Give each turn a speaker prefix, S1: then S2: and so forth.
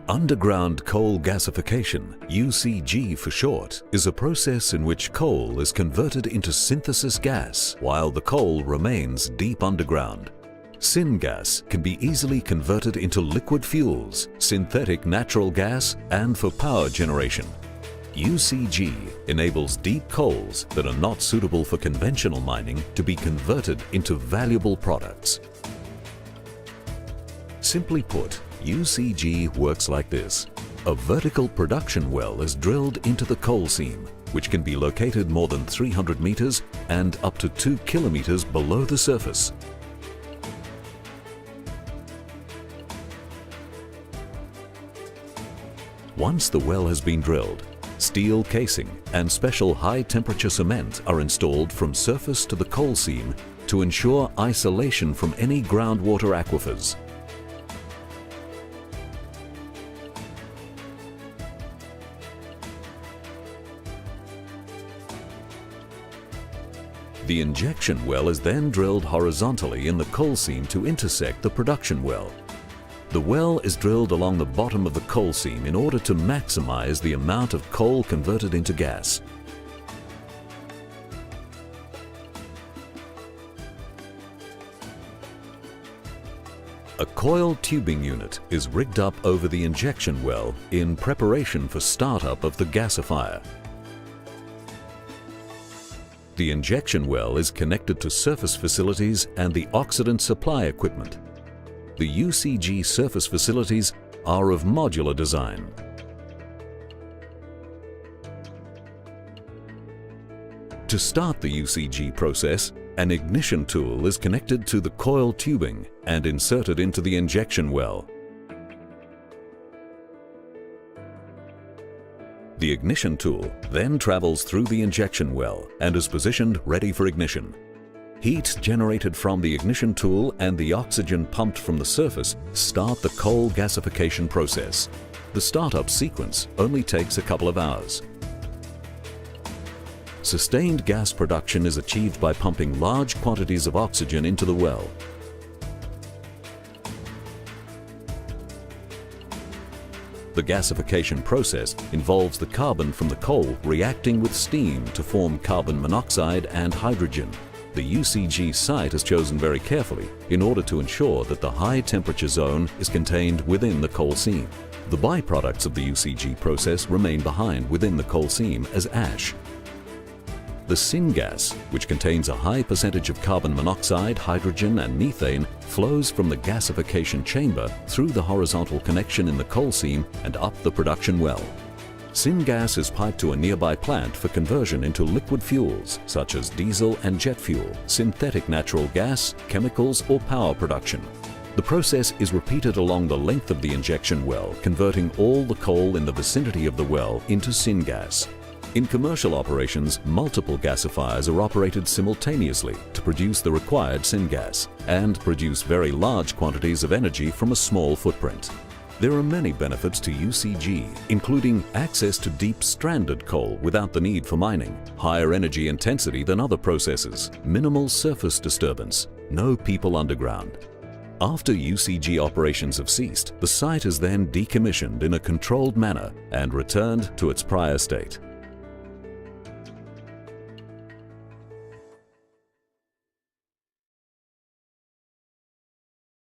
S1: Underground coal gasification, UCG for short, is a process in which coal is converted into synthesis gas while the coal remains deep underground. Syngas can be easily converted into liquid fuels, synthetic natural gas, and for power generation. UCG enables deep coals that are not suitable for conventional mining to be converted into valuable products. Simply put, UCG works like this. A vertical production well is drilled into the coal seam, which can be located more than 300 meters and up to 2 kilometers below the surface. Once the well has been drilled, steel casing and special high-temperature cement are installed from surface to the coal seam to ensure isolation from any groundwater aquifers. The injection well is then drilled horizontally in the coal seam to intersect the production well. The well is drilled along the bottom of the coal seam in order to maximize the amount of coal converted into gas. A coil tubing unit is rigged up over the injection well in preparation for startup of the gasifier. The injection well is connected to surface facilities and the oxidant supply equipment. The UCG surface facilities are of modular design. To start the UCG process, an ignition tool is connected to the coil tubing and inserted into the injection well. The ignition tool then travels through the injection well and is positioned ready for ignition. Heat generated from the ignition tool and the oxygen pumped from the surface start the coal gasification process. The startup sequence only takes a couple of hours. Sustained gas production is achieved by pumping large quantities of oxygen into the well. The gasification process involves the carbon from the coal reacting with steam to form carbon monoxide and hydrogen. The UCG site is chosen very carefully in order to ensure that the high temperature zone is contained within the coal seam. The byproducts of the UCG process remain behind within the coal seam as ash. The syngas, which contains a high percentage of carbon monoxide, hydrogen and methane, flows from the gasification chamber through the horizontal connection in the coal seam and up the production well. Syngas is piped to a nearby plant for conversion into liquid fuels such as diesel and jet fuel, synthetic natural gas, chemicals or power production. The process is repeated along the length of the injection well, converting all the coal in the vicinity of the well into syngas. In commercial operations, multiple gasifiers are operated simultaneously to produce the required syngas and produce very large quantities of energy from a small footprint. There are many benefits to UCG, including access to deep stranded coal without the need for mining, higher energy intensity than other processes, minimal surface disturbance, no people underground. After UCG operations have ceased, the site is then decommissioned in a controlled manner and returned to its prior state.